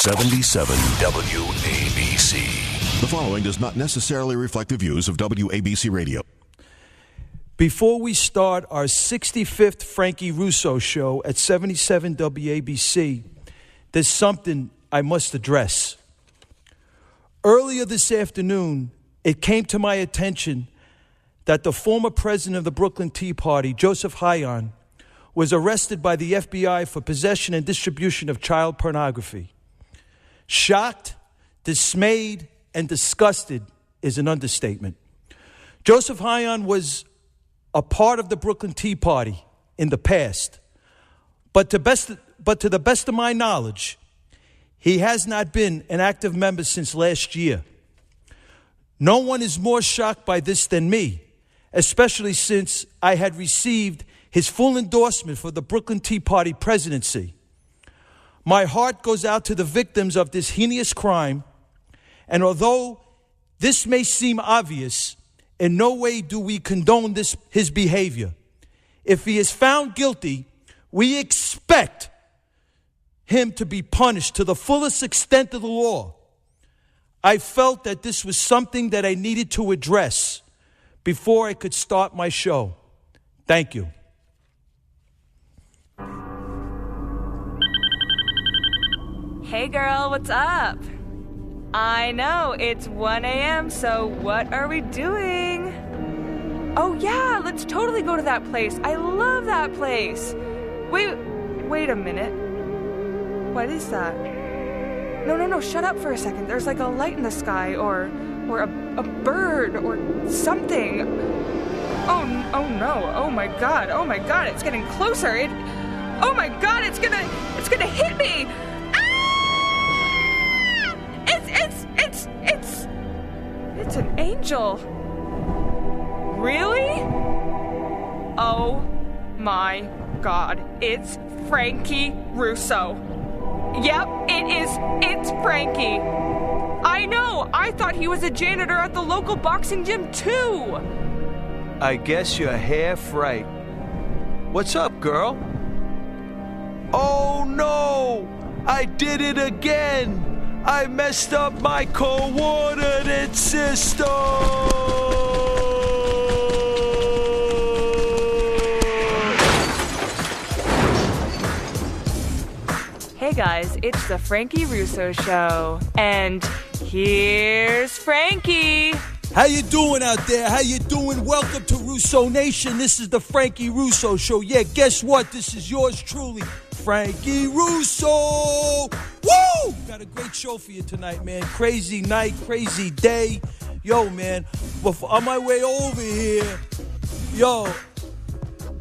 77 WABC. The following does not necessarily reflect the views of WABC Radio. Before we start our 65th Frankie Russo show at 77 WABC, there's something I must address. Earlier this afternoon, it came to my attention that the former president of the Brooklyn Tea Party, Joseph Hayan, was arrested by the FBI for possession and distribution of child pornography. Shocked, dismayed, and disgusted is an understatement. Joseph Hayan was a part of the Brooklyn Tea Party in the past, but to the best of my knowledge, he has not been an active member since last year. No one is more shocked by this than me, especially since I had received his full endorsement for the Brooklyn Tea Party presidency. My heart goes out to the victims of this heinous crime, and although this may seem obvious, in no way do we condone his behavior. If he is found guilty, we expect him to be punished to the fullest extent of the law. I felt that this was something that I needed to address before I could start my show. Thank you. Hey girl, what's up? I know, it's 1 a.m., so what are we doing? Oh yeah, let's totally go to that place. I love that place. Wait a minute. What is that? No, shut up for a second. There's like a light in the sky or a bird or something. Oh no, oh my god, it's getting closer. Oh my god, it's gonna hit me. It's an angel. Really? Oh my god, it's Frankie Russo. Yep, it's Frankie. I know, I thought he was a janitor at the local boxing gym too. I guess you're half right. What's up, girl? Oh no! I did it again! I messed up my coordinate system! Hey guys, it's the Frankie Russo Show. And here's Frankie! How you doing out there? How you doing? Welcome to Russo Nation. This is the Frankie Russo Show. Yeah, guess what? This is yours truly, Frankie Russo. Woo! Got a great show for you tonight, man. Crazy night, crazy day. Yo, man, on my way over here,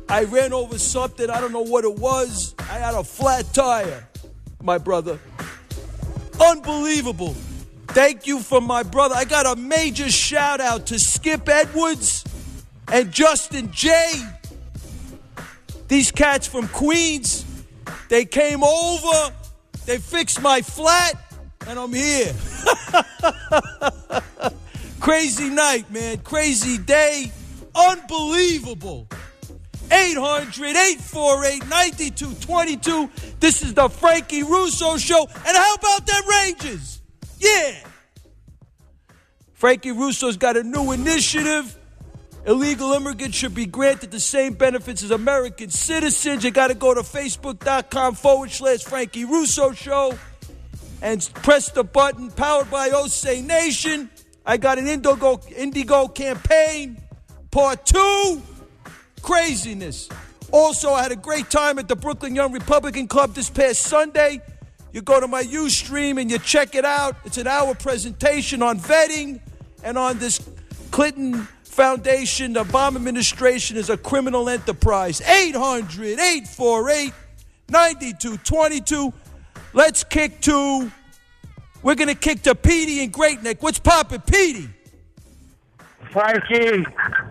I ran over something. I don't know what it was. I had a flat tire, my brother. Unbelievable. Thank you for my brother. I got a major shout out to Skip Edwards and Justin J. These cats from Queens, they came over, they fixed my flat, and I'm here. Crazy night, man. Crazy day. Unbelievable. 800-848-9222. This is the Frankie Russo Show. And how about them Rangers? Yeah. Frankie Russo's got a new initiative. Illegal immigrants should be granted the same benefits as American citizens. You got to go to Facebook.com/Frankie Russo Show and press the button powered by Osay Nation. I got an Indigo campaign, part 2. Craziness. Also, I had a great time at the Brooklyn Young Republican Club this past Sunday. You go to my Ustream and you check it out. It's an hour presentation on vetting and on this Clinton Foundation. The Obama administration is a criminal enterprise. 800-848-9222. We're going to kick to Petey in Great Neck. What's poppin', Petey? Frankie,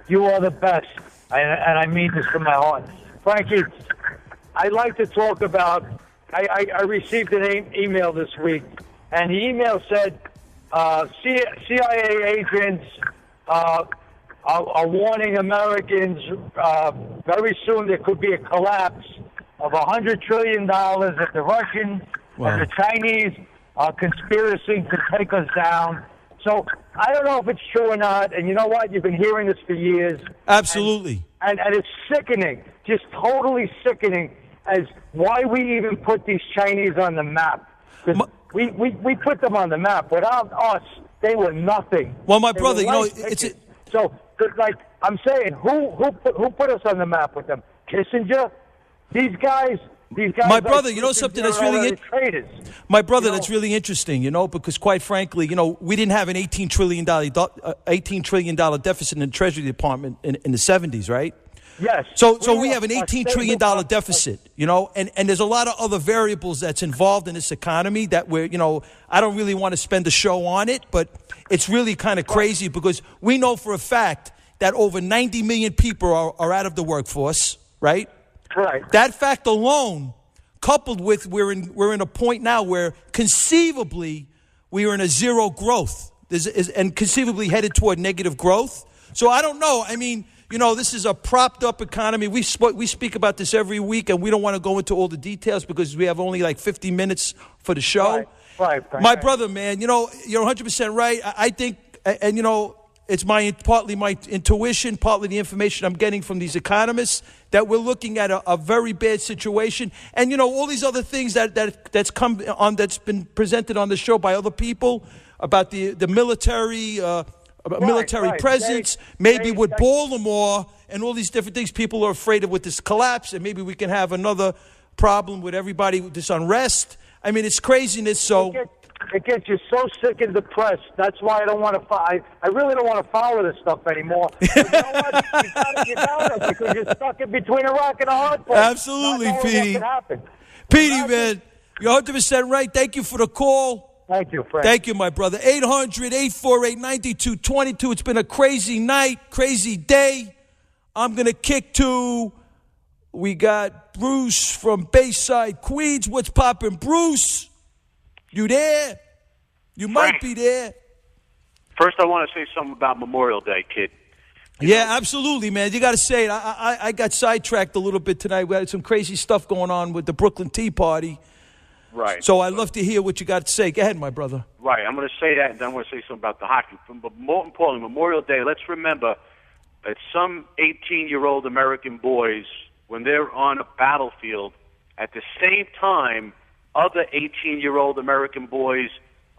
you are the best. And I mean this from my heart. Frankie, I'd like to talk about, I received an email this week, and the email said CIA agents are warning Americans very soon there could be a collapse of $100 trillion if the Russians and the Chinese conspiracy to take us down. So I don't know if it's true or not. And you know what? You've been hearing this for years. Absolutely. And it's sickening, just totally sickening, as why we even put these Chinese on the map. Because we put them on the map. Without us, they were nothing. Well, my They brother, were light it's tickets. So, like I'm saying, who put us on the map with them? Kissinger? These guys. My brother, you know something that's really traitors. My brother, that's really interesting, because quite frankly, we didn't have an $18 trillion deficit in the Treasury Department in the 70s, right? Yes. So we have an $18 trillion deficit, and there's a lot of other variables that's involved in this economy that I don't really want to spend a show on it, but it's really kind of crazy because we know for a fact that over 90 million people are out of the workforce, right? Right. That fact alone, coupled with we're in a point now where conceivably we are in a zero growth and conceivably headed toward negative growth. So I don't know. I mean, this is a propped up economy. We speak about this every week, and we don't want to go into all the details because we have only like 50 minutes for the show. Right. My brother, man, you're 100% right. I think, and it's partly my intuition, partly the information I'm getting from these economists, that we're looking at a very bad situation. And, all these other things that's come on, that's been presented on the show by other people about the military, military presence, maybe with Baltimore and all these different things. People are afraid of with this collapse, and maybe we can have another problem with everybody with this unrest. I mean, it's craziness. So it gets you so sick and depressed. That's why I don't want to. I really don't want to follow this stuff anymore. But you know what? You got it because you're stuck in between a rock and a hard place. Absolutely, Petey. Petey, man, you're 100% right. Thank you for the call. Thank you, Frank. Thank you, my brother. 800-848-9222. It's been a crazy night, crazy day. I'm going to kick to, we got Bruce from Bayside, Queens. What's poppin', Bruce? You there? You might be there. First, I want to say something about Memorial Day, kid. Absolutely, man. You got to say it. I got sidetracked a little bit tonight. We had some crazy stuff going on with the Brooklyn Tea Party. Right. So I'd love to hear what you got to say. Go ahead, my brother. Right. I'm going to say that, and then I'm going to say something about the hockey. But more importantly, Memorial Day, let's remember that some 18-year-old American boys, when they're on a battlefield, at the same time, other 18-year-old American boys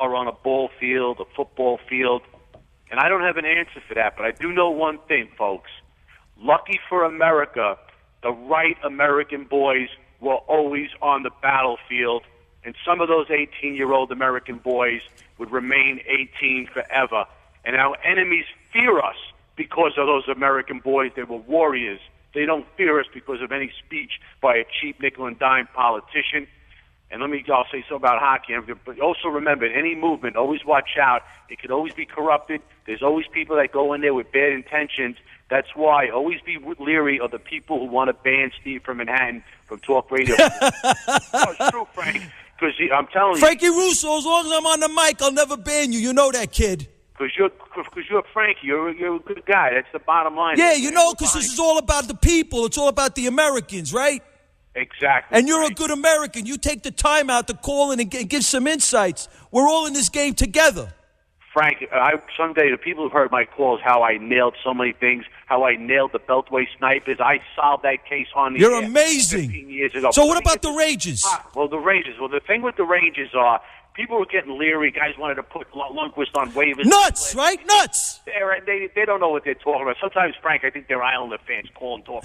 are on a ball field, a football field. And I don't have an answer for that, but I do know one thing, folks. Lucky for America, the right American boys were always on the battlefield, and some of those 18-year-old American boys would remain 18 forever. And our enemies fear us because of those American boys. They were warriors. They don't fear us because of any speech by a cheap nickel and dime politician. And I'll say something about hockey. But also remember, any movement, always watch out. It could always be corrupted. There's always people that go in there with bad intentions. That's why always be leery of the people who want to ban Steve from Manhattan from talk radio. No, it's true, Frank. Because I'm telling you, Frankie Russo, as long as I'm on the mic, I'll never ban you. You know that, kid. Because you're Frankie. You're a good guy. That's the bottom line. Yeah, because this is all about the people. It's all about the Americans, right? Exactly. And you're a good American. You take the time out to call in and give some insights. We're all in this game together. Frank, someday the people who've heard my calls, how I nailed so many things, how I nailed the Beltway snipers. I solved that case on the You're air amazing. 15 years ago. So what about the Rangers? The Rangers. Well, the thing with the Rangers are people were getting leery. Guys wanted to put Lundqvist on waivers. Nuts, right? Nuts. They don't know what they're talking about. Sometimes, Frank, I think they're Islander fans call and talk.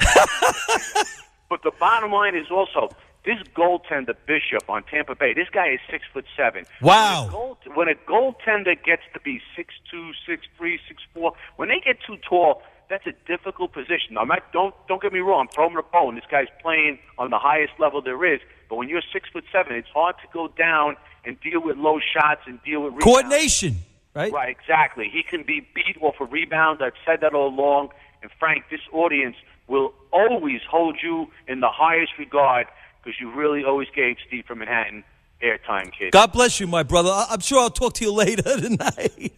But the bottom line is also this goaltender Bishop on Tampa Bay. This guy is 6'7". Wow. When a goaltender gets to be 6'2", 6'3", 6'4", when they get too tall, that's a difficult position. Don't get me wrong. I'm throwing a bone. This guy's playing on the highest level there is. But when you're 6'7", it's hard to go down and deal with low shots and deal with rebounds. Coordination, right? Right, exactly. He can be beat off a rebound. I've said that all along. And Frank, this audience will always hold you in the highest regard because you really always gave Steve from Manhattan airtime, kid. God bless you, my brother. I'm sure I'll talk to you later tonight.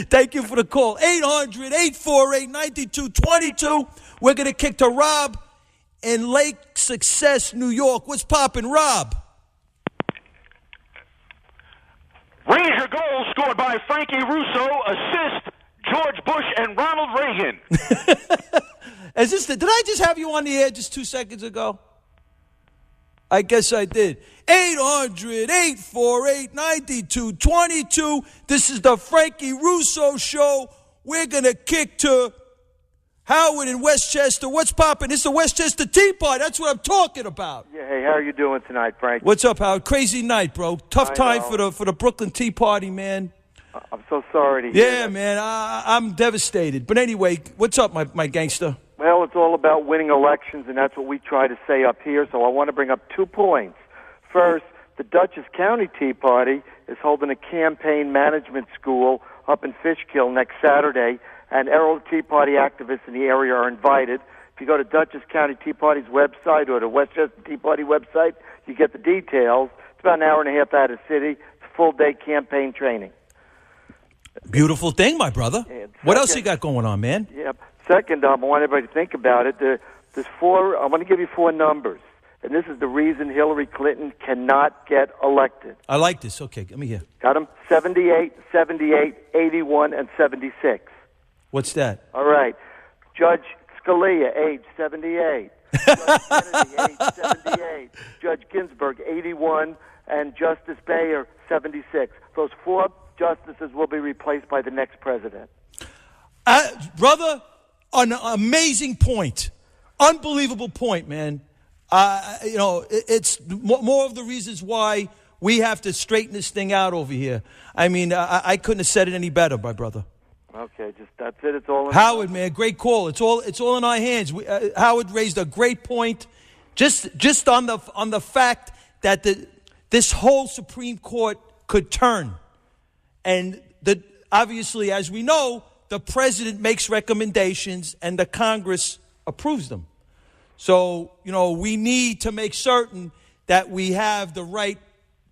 Thank you for the call. 800-848-9222. We're going to kick to Rob in Lake Success, New York. What's poppin', Rob? powered by Frankie Russo, assist George Bush and Ronald Reagan. Did I just have you on the air just 2 seconds ago? I guess I did. 800-848-9222. This is the Frankie Russo Show. We're going to kick to Howard in Westchester. What's poppin'? It's the Westchester Tea Party. That's what I'm talking about. Yeah, hey, how are you doing tonight, Frank? What's up, Howard? Crazy night, bro. Tough time for the Brooklyn Tea Party, man. I'm so sorry to hear Yeah, that. man, I'm devastated. But anyway, what's up, my gangster? Well, it's all about winning elections, and that's what we try to say up here, so I want to bring up 2 points. First, the Dutchess County Tea Party is holding a campaign management school up in Fishkill next Saturday, and all Tea Party activists in the area are invited. If you go to Dutchess County Tea Party's website or the Westchester Tea Party website, you get the details. It's about an hour and a half out of the city. It's full-day campaign training. Beautiful thing, my brother. What else you got going on, man? Yep. Second, I want everybody to think about it. I want to give you 4 numbers, and this is the reason Hillary Clinton cannot get elected. I like this. Okay, let me hear. Got them? 78, 78, 81, and 76. What's that? All right. Judge Scalia, age 78. Judge Kennedy, age 78. Judge Ginsburg, 81. And Justice Bayer, 76. Those 4 justices will be replaced by the next president. Brother, an amazing point. Unbelievable point, man. It's more of the reasons why we have to straighten this thing out over here. I mean, I couldn't have said it any better, my brother. Okay, that's it. It's all in Howard, man, great call. It's all in our hands. Howard raised a great point, just on the fact that this whole Supreme Court could turn, and obviously, as we know, the president makes recommendations and the Congress approves them. So we need to make certain that we have the right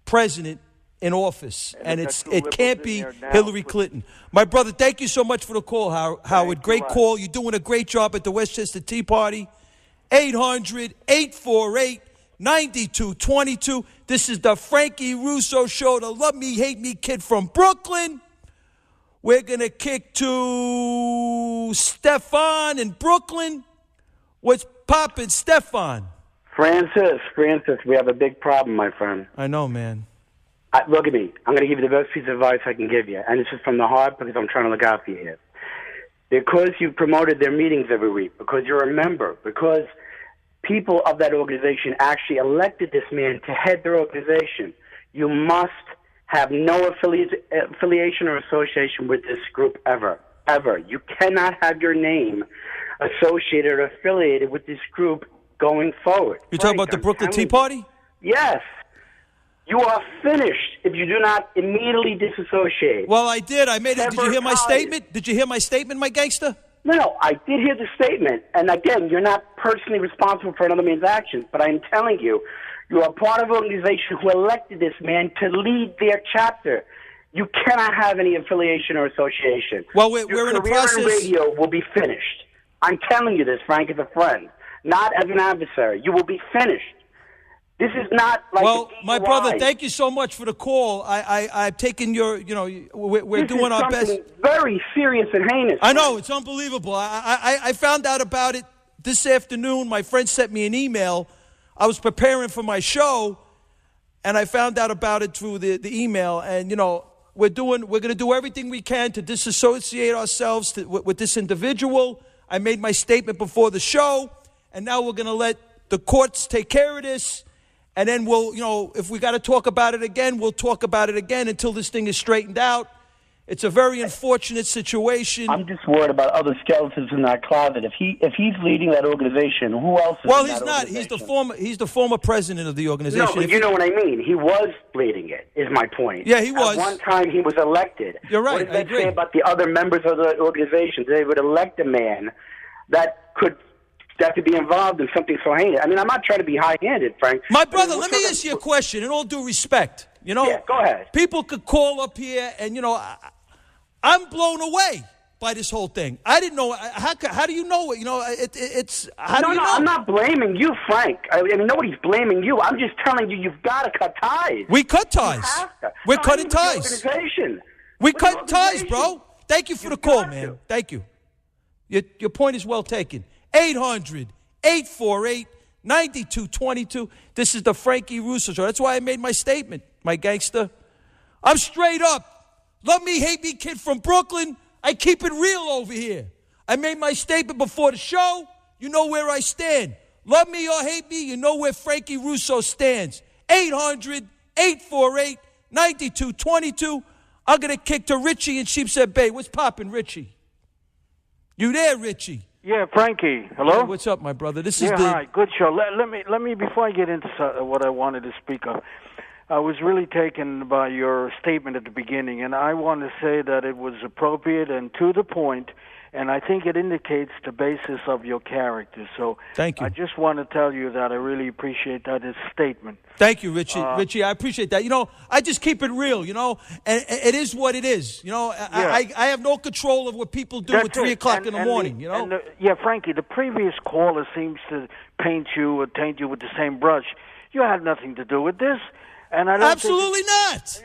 president in office, and it can't be Hillary Clinton. My brother, thank you so much for the call, Howard. Great call. You're doing a great job at the Westchester Tea Party. 800-848-9222. This is the Frankie Russo Show, the Love Me, Hate Me kid from Brooklyn. We're going to kick to Stefan in Brooklyn. What's poppin', Stefan? Francis, we have a big problem, my friend. I know, man. Look at me. I'm going to give you the best piece of advice I can give you. And this is from the heart because I'm trying to look out for you here. Because you promoted their meetings every week, because you're a member, because people of that organization actually elected this man to head their organization, you must have no affiliation or association with this group ever. Ever. You cannot have your name associated or affiliated with this group going forward. You're talking about the Brooklyn Tea Party? Yes. You are finished if you do not immediately disassociate. Well, I did. I made it. Did you hear my statement? Did you hear my statement, my gangster? No, I did hear the statement. And again, you're not personally responsible for another man's actions, but I'm telling you, you are part of an organization who elected this man to lead their chapter. You cannot have any affiliation or association. Well, we're in a process. Your career in radio will be finished. I'm telling you this, Frank, as a friend, not as an adversary. You will be finished. This is not like. Well, my brother, thank you so much for the call. I've taken your, we're doing our best. This is something very serious and heinous. I know, it's unbelievable. I found out about it this afternoon. My friend sent me an email. I was preparing for my show, and I found out about it through the email. And we're going to do everything we can to disassociate ourselves with this individual. I made my statement before the show, and now we're going to let the courts take care of this. And then we'll, if we got to talk about it again, we'll talk about it again until this thing is straightened out. It's a very unfortunate situation. I'm just worried about other skeletons in that closet. If he's leading that organization, who else is Well, in he's that not. He's the former president of the organization. No, but you know what I mean. He was leading it, is my point. Yeah, he was. At one time, he was elected. You're right. What does that say about the other members of the organization? They would elect a man that could be involved in something so heinous. I mean, I'm not trying to be high-handed, Frank. My brother, let me ask you a question, in all due respect. Yeah, go ahead. People could call up here, and, I'm blown away by this whole thing. I didn't know. How do you know it? It's how do you know? No, I'm not blaming you, Frank. I mean, nobody's blaming you. I'm just telling you, you've got to cut ties. We cut ties. You have to. We're cutting ties. Organization. We cut ties, bro. Thank you for the call, man. Thank you. Your point is well taken. 800-848-9222. This is the Frankie Russo Show. That's why I made my statement, my gangster. I'm straight up. Love me, hate me, kid from Brooklyn. I keep it real over here. I made my statement before the show. You know where I stand. Love me or hate me, you know where Frankie Russo stands. 800-848-9222. I'm going to kick to Richie in Sheepshead Bay. What's poppin', Richie? You there, Richie? Yeah, Frankie. Hello? Hey, what's up, my brother? This is hi. Good show. Let me before I get into what I wanted to speak of, I was really taken by your statement at the beginning, and I want to say that it was appropriate and to the point, and I think it indicates the basis of your character. So thank you. I just want to tell you that I really appreciate that statement. Thank you, Richie. Richie, I appreciate that. You know, I just keep it real, you know, and it is what it is. You know, I have no control of what people do at 3 o'clock in the morning, you know? Frankie, the previous caller seems to taint you with the same brush. You had nothing to do with this. And I don't Absolutely not.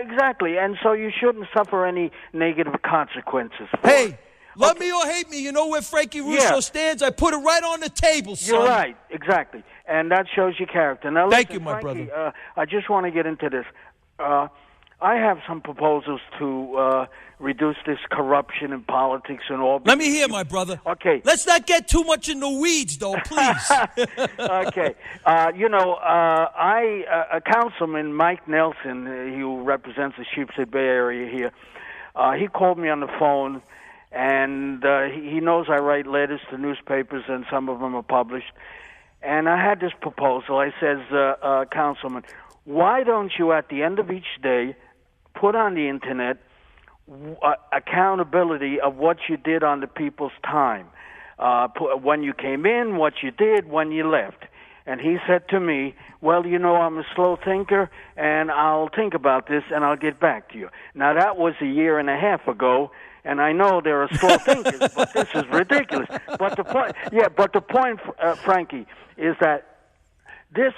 Exactly. And so you shouldn't suffer any negative consequences. Hey, love me or hate me, you know where Frankie Russo stands? I put it right on the table, son. You're right. Exactly. And that shows your character. Now, thank listen, you, my Frankie, brother. I just want to get into this. I have some proposals to reduce this corruption in politics and all. Let me hear, my brother. Okay. Let's not get too much in the weeds, though, please. Okay. A councilman, Mike Nelson, who represents the Sheepshead Bay area here, he called me on the phone, and he knows I write letters to newspapers, and some of them are published. And I had this proposal. I says, Councilman, why don't you, at the end of each day, put on the Internet accountability of what you did on the people's time, when you came in, what you did, when you left. And he said to me, well, you know, I'm a slow thinker, and I'll think about this, and I'll get back to you. Now, that was a year and a half ago, and I know there are slow thinkers, but this is ridiculous. But the point, Frankie, is that this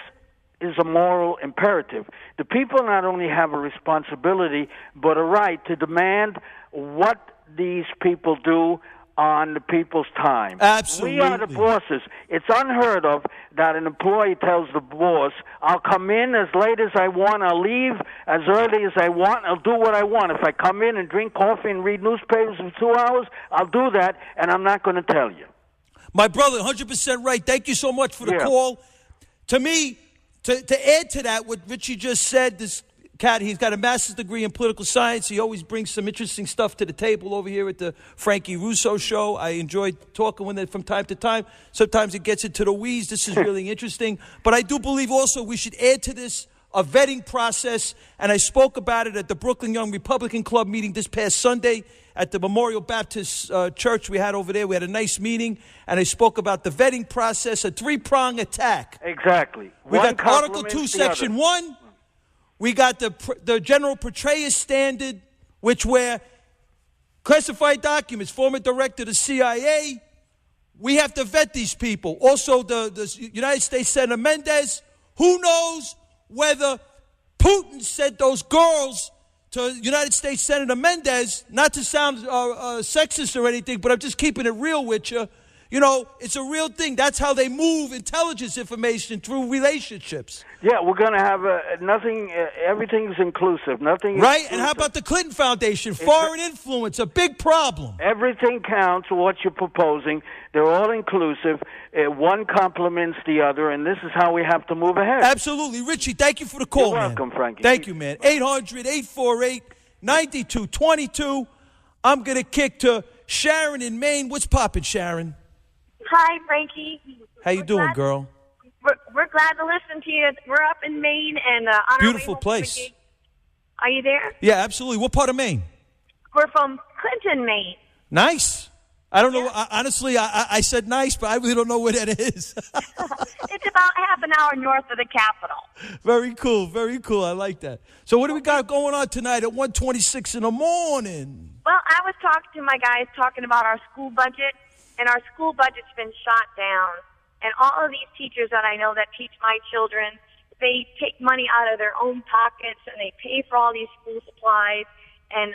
is a moral imperative. The people not only have a responsibility, but a right to demand what these people do on the people's time. Absolutely. We are the bosses. It's unheard of that an employee tells the boss, I'll come in as late as I want, I'll leave as early as I want, I'll do what I want. If I come in and drink coffee and read newspapers for 2 hours, I'll do that, and I'm not going to tell you. My brother, 100% right. Thank you so much for the call. To me, to add to that, what Richie just said, this cat, he's got a master's degree in political science. He always brings some interesting stuff to the table over here at the Frankie Russo Show. I enjoy talking with him from time to time. Sometimes it gets into the weeds. This is really interesting. But I do believe also we should add to this a vetting process, and I spoke about it at the Brooklyn Young Republican Club meeting this past Sunday at the Memorial Baptist Church we had over there. We had a nice meeting, and I spoke about the vetting process, a 3-prong attack. Exactly. We got Article 2, Section 1. We got the General Petraeus Standard, which were classified documents, former director of the CIA. We have to vet these people. Also, the United States Senator Mendez, who knows whether Putin sent those girls to United States Senator Mendez, not to sound sexist or anything, but I'm just keeping it real with you. You know, it's a real thing. That's how they move intelligence information through relationships. Yeah, we're going to have nothing, everything's inclusive. Nothing right? Exclusive. And how about the Clinton Foundation? Foreign influence, a big problem. Everything counts, what you're proposing. They're all inclusive. One complements the other, and this is how we have to move ahead. Absolutely. Richie, thank you for the call, You're welcome, Frankie. Thank you, man. 800-848-9222. I'm going to kick to Sharon in Maine. What's poppin', Sharon? Hi, Frankie. How you doing, girl? We're glad to listen to you. We're up in Maine and on beautiful our way place. Are you there? Yeah, absolutely. What part of Maine? We're from Clinton, Maine. Nice. I don't know. Honestly, I said nice, but I really don't know where that is. It's about half an hour north of the capital. Very cool. Very cool. I like that. So what do we got going on tonight at 1:26 in the morning? Well, I was talking to my guys talking about our school budget, and our school budget's been shot down. And all of these teachers that I know that teach my children, they take money out of their own pockets, and they pay for all these school supplies. And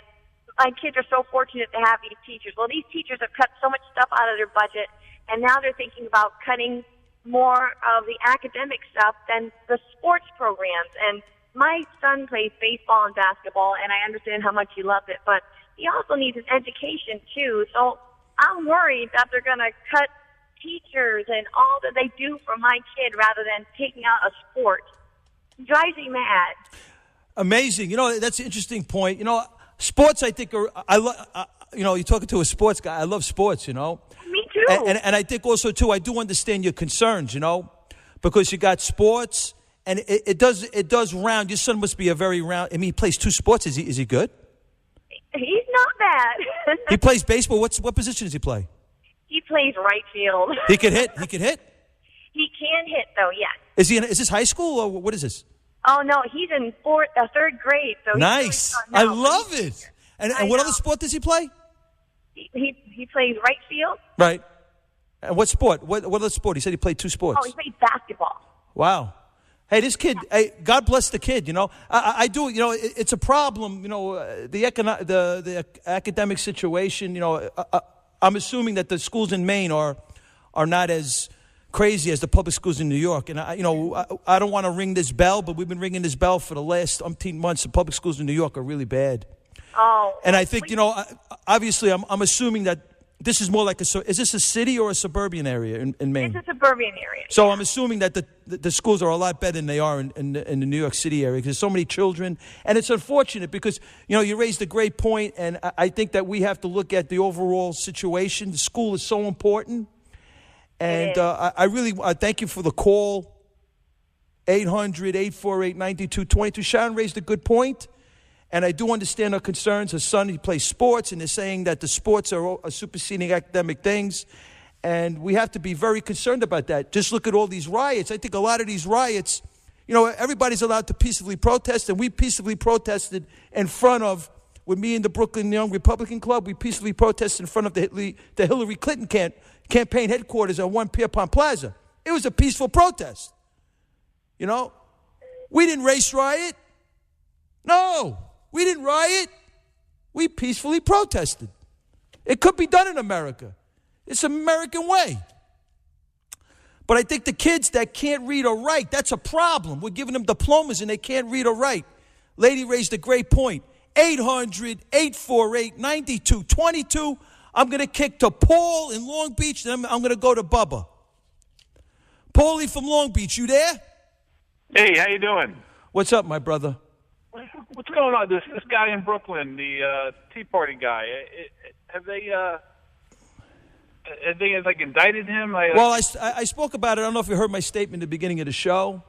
my kids are so fortunate to have these teachers. Well, these teachers have cut so much stuff out of their budget, and now they're thinking about cutting more of the academic stuff than the sports programs. And my son plays baseball and basketball, and I understand how much he loves it, but he also needs his education, too. So I'm worried that they're going to cut teachers and all that they do for my kid rather than taking out a sport. It drives me mad. Amazing. That's an interesting point. Sports, I think, you're talking to a sports guy. I love sports, Me too. And I think also, too, I do understand your concerns, because you got sports, and it does round. Your son must be a very round. I mean, he plays 2 sports. Is he good? He's not bad. He plays baseball. What position does he play? He plays right field. He can hit? He can hit, though, yes. Is this high school, or what is this? Oh, no, he's in 3rd grade. So nice. I love it. And what other sport does he play? He plays right field. Right. And what sport? What other sport? He said he played 2 sports. Oh, he plays basketball. Wow. Hey, this kid, God bless the kid, I do, it's a problem, the academic situation, I'm assuming that the schools in Maine are not as crazy as the public schools in New York. And, I don't want to ring this bell, but we've been ringing this bell for the last umpteen months. The public schools in New York are really bad. Oh. And I think, obviously I'm assuming that this is more like is this a city or a suburban area in Maine? It's a suburban area. So I'm assuming that the schools are a lot better than they are in the New York City area, because there's so many children. And it's unfortunate because, you raised a great point, and I think that we have to look at the overall situation. The school is so important. And I really thank you for the call, 800-848-9222. Sharon raised a good point. And I do understand her concerns. Her son, he plays sports, and they're saying that the sports are superseding academic things. And we have to be very concerned about that. Just look at all these riots. I think a lot of these riots, everybody's allowed to peacefully protest, and we peacefully protested in front of, with me and the Brooklyn Young Republican Club, we peacefully protested in front of the Hillary Clinton campaign headquarters on 1 Pierpont Plaza. It was a peaceful protest. We didn't race riot. No. We didn't riot. We peacefully protested. It could be done in America. It's an American way. But I think the kids that can't read or write, that's a problem. We're giving them diplomas and they can't read or write. Lady raised a great point. 800-848-9222. I'm going to kick to Paul in Long Beach, then I'm going to go to Bubba. Paulie from Long Beach, you there? Hey, how you doing? What's up, my brother? What's going on? This guy in Brooklyn, the Tea Party guy. Have they indicted him? Well, I spoke about it. I don't know if you heard my statement at the beginning of the show.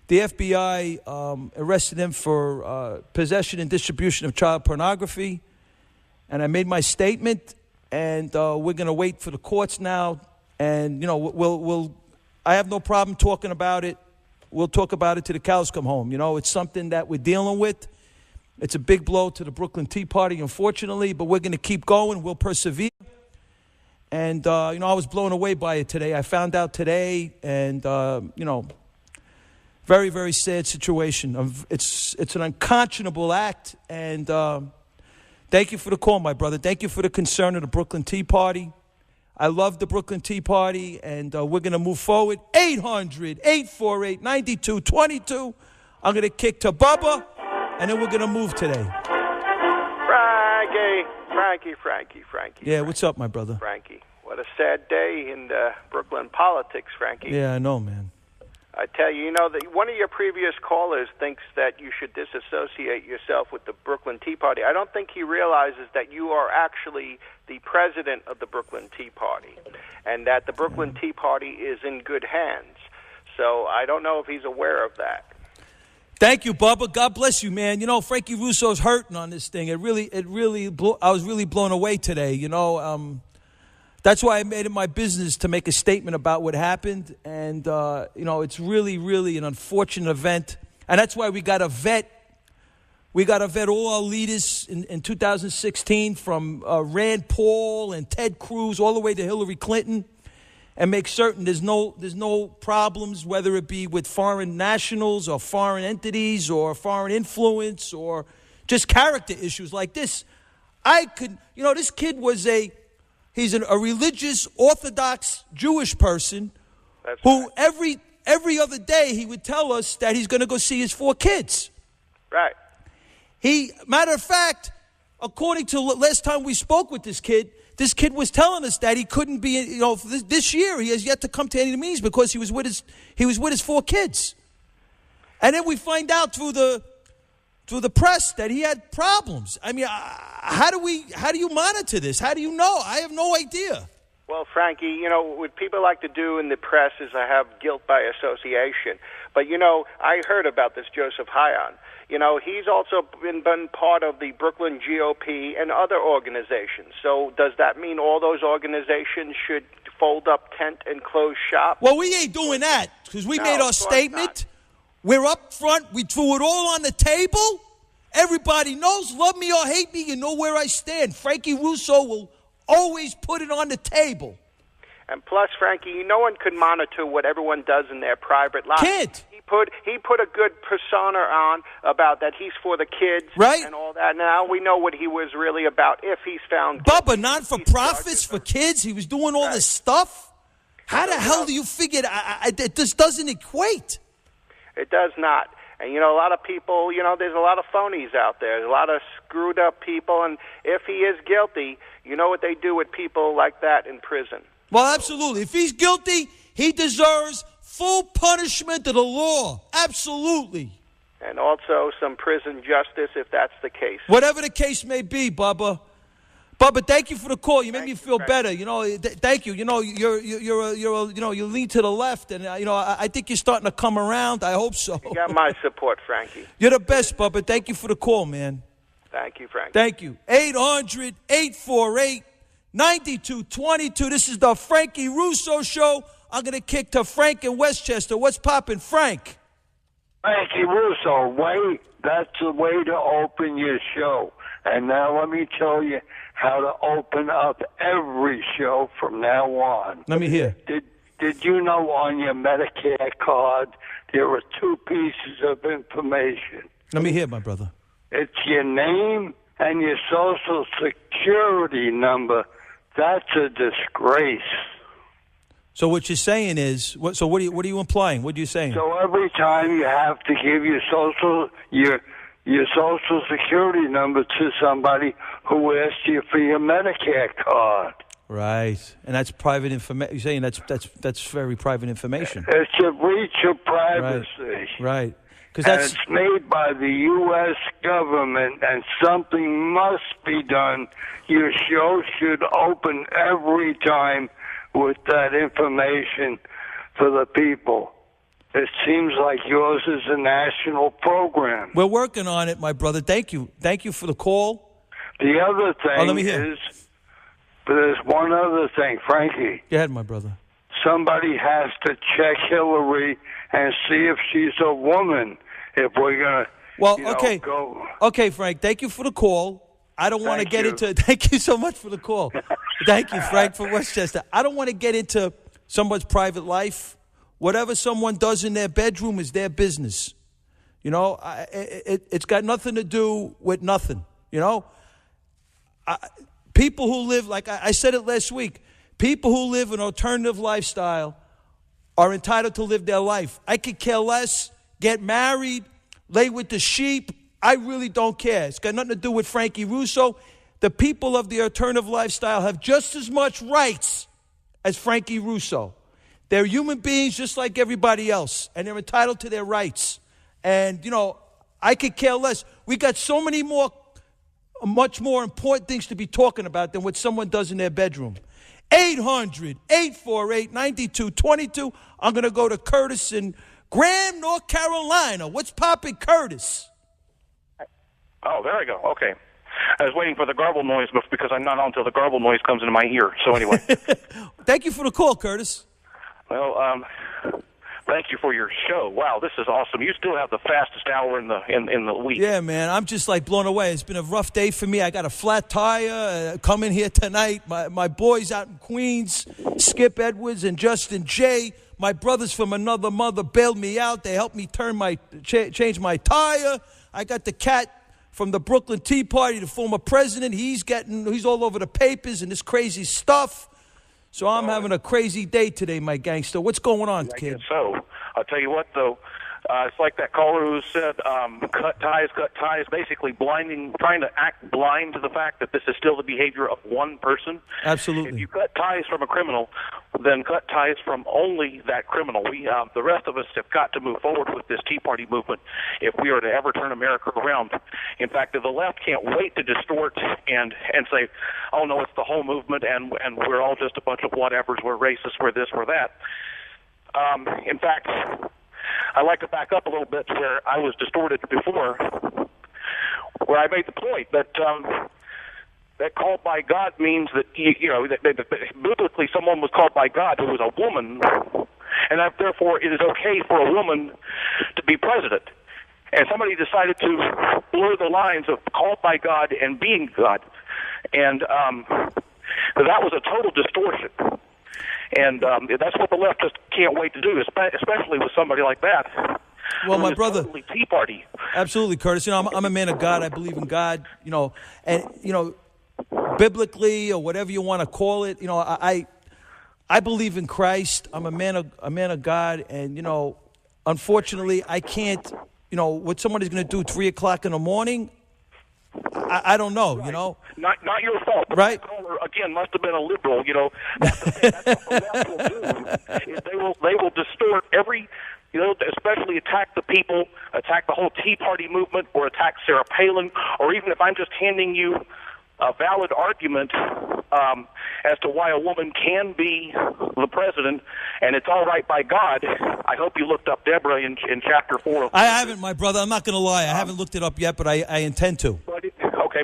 The FBI arrested him for possession and distribution of child pornography, and I made my statement. And we're going to wait for the courts now. And we'll. I have no problem talking about it. We'll talk about it till the cows come home. It's something that we're dealing with. It's a big blow to the Brooklyn Tea Party, unfortunately, but we're going to keep going. We'll persevere. And, I was blown away by it today. I found out today, and, very, very sad situation. It's an unconscionable act, and thank you for the call, my brother. Thank you for the concern of the Brooklyn Tea Party. I love the Brooklyn Tea Party, and we're going to move forward. 800-848-9222. I'm going to kick to Bubba, and then we're going to move today. Frankie. Yeah, what's up, my brother? Frankie, what a sad day in Brooklyn politics, Frankie. Yeah, I know, man. I tell you, that one of your previous callers thinks that you should disassociate yourself with the Brooklyn Tea Party. I don't think he realizes that you are actually the president of the Brooklyn Tea Party, and that the Brooklyn Tea Party is in good hands. So I don't know if he's aware of that. Thank you, Bubba. God bless you, man. Frankie Russo's hurting on this thing. I was really blown away today. That's why I made it my business to make a statement about what happened. And, it's really, really an unfortunate event. And that's why we got to vet. We got to vet all our leaders in 2016, from Rand Paul and Ted Cruz all the way to Hillary Clinton, and make certain there's no problems, whether it be with foreign nationals or foreign entities or foreign influence or just character issues like this. This kid was he's a religious, Orthodox Jewish person who every other day he would tell us that he's going to go see his 4 kids. Right. Matter of fact, according to last time we spoke with this kid was telling us that he couldn't be, this year he has yet to come to any of the meetings because he was with his 4 kids. And then we find out through the press that he had problems. I mean, how do you monitor this? How do you know? I have no idea. Well, Frankie, what people like to do in the press is have guilt by association. But, I heard about this Joseph Hyon. He's also been part of the Brooklyn GOP and other organizations. So does that mean all those organizations should fold up tent and close shop? Well, we ain't doing that because we made our statement. We're up front. We threw it all on the table. Everybody knows, love me or hate me, you know where I stand. Frankie Russo will always put it on the table. And plus, Frankie, no one could monitor what everyone does in their private life. Kid. He put a good persona on about that he's for the kids right. and all that. Now we know what he was really about if he's found guilty. Bubba, non-for-profits for kids. He was doing all this stuff. How the hell do you figure this doesn't equate? It does not. And, a lot of people, there's a lot of phonies out there. There's a lot of screwed up people. And if he is guilty, you know what they do with people like that in prison. Well, absolutely. If he's guilty, he deserves full punishment of the law. Absolutely. And also some prison justice if that's the case. Whatever the case may be, Bubba. Bubba, thank you for the call. You made me feel better. Thank you. You lean to the left, and I think you're starting to come around. I hope so. You got my support, Frankie. You're the best, Bubba. Thank you for the call, man. Thank you, Frankie. Thank you. 800-848-9222. This is the Frankie Russo Show. I'm going to kick to Frank in Westchester. What's poppin', Frank? Frankie Russo, that's the way to open your show. And now let me tell you how to open up every show from now on. Let me hear. Did you know on your Medicare card there are 2 pieces of information? Let me hear, my brother. It's your name and your Social Security number. That's a disgrace. So what you're saying is, what are you implying? What are you saying? So every time you have to give your Social Security number to somebody who asked you for your Medicare card. Right, and that's private information. You're saying that's very private information. It's a breach of privacy. Right. And it's made by the U.S. government, and something must be done. Your show should open every time with that information for the people. It seems like yours is a national program. We're working on it, my brother. Thank you. Thank you for the call. The other thing is, there's one other thing, Frankie. Go ahead, my brother. Somebody has to check Hillary and see if she's a woman. If we're going to, go. Okay, Frank, thank you for the call. I don't want to get into, thank you so much for the call. Thank you, Frank, from Westchester. I don't want to get into someone's private life. Whatever someone does in their bedroom is their business. It's got nothing to do with nothing, people who live, like I said it last week, people who live an alternative lifestyle are entitled to live their life. I could care less. Get married, lay with the sheep. I really don't care. It's got nothing to do with Frankie Russo. The people of the alternative lifestyle have just as much rights as Frankie Russo. They're human beings just like everybody else, and they're entitled to their rights. And, I could care less. We got so many much more important things to be talking about than what someone does in their bedroom. 800-848-9222. I'm going to go to Curtis in Graham, North Carolina. What's poppin', Curtis? Oh, there we go. Okay. I was waiting for the garble noise because I'm not on until the garble noise comes into my ear. So anyway. Thank you for the call, Curtis. Well, thank you for your show. Wow, this is awesome. You still have the fastest hour in the week. Yeah, man. I'm just blown away. It's been a rough day for me. I got a flat tire coming here tonight. My boys out in Queens, Skip Edwards and Justin J. My brothers from another mother bailed me out. They helped me change my tire. I got the cat from the Brooklyn Tea Party, the former president. He's all over the papers and this crazy stuff. So I'm having a crazy day today, my gangster. What's going on, kid? So I'll tell you what, though. It's like that caller who said, cut ties, basically trying to act blind to the fact that this is still the behavior of one person. Absolutely. If you cut ties from a criminal, then cut ties from only that criminal. The rest of us have got to move forward with this Tea Party movement if we are to ever turn America around. In fact, the left can't wait to distort and say, oh, no, it's the whole movement, and we're all just a bunch of whatevers, we're racist, we're this, we're that. In fact, I'd like to back up a little bit to where I was distorted before, where I made the point that that called by God means that, that biblically someone was called by God who was a woman, and that therefore it is okay for a woman to be president. And somebody decided to blur the lines of called by God and being God. And that was a total distortion. And that's what the left just can't wait to do, especially with somebody like that. Well, my brother, totally Tea Party. Absolutely, Curtis. I'm a man of God. I believe in God. And biblically or whatever you want to call it. I believe in Christ. I'm a man of God, and unfortunately, I can't. What somebody's going to do 3:00 in the morning. I don't know, right. Not your fault. But right? The caller, again, must have been a liberal. That's the thing. That's what the left will do. Is they will distort every, especially attack the people, attack the whole Tea Party movement, or attack Sarah Palin, or even if I'm just handing you a valid argument as to why a woman can be the president, and it's all right by God. I hope you looked up Deborah in chapter 4. I haven't, my brother. I'm not going to lie. I haven't looked it up yet, but I intend to.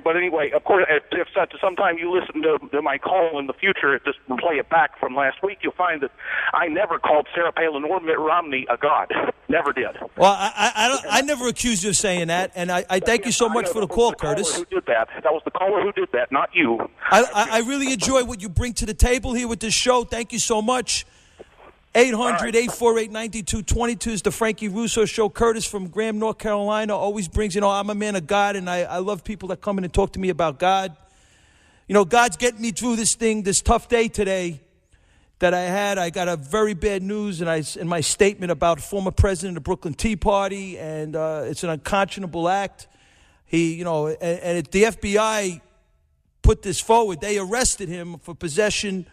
But anyway, of course, if sometime you listen to my call in the future, just play it back from last week, you'll find that I never called Sarah Palin or Mitt Romney a god. Never did. Well, I never accused you of saying that, and I thank you so much for the call, Curtis. Who did that? That was the caller who did that, not you. I really enjoy what you bring to the table here with this show. Thank you so much. 800-848-9222 is the Frankie Russo Show. Curtis from Graham, North Carolina, always brings, I'm a man of God, and I love people that come in and talk to me about God. God's getting me through this tough day today that I had. I got a very bad news in my statement about former president of the Brooklyn Tea Party, and it's an unconscionable act. The FBI put this forward. They arrested him for possession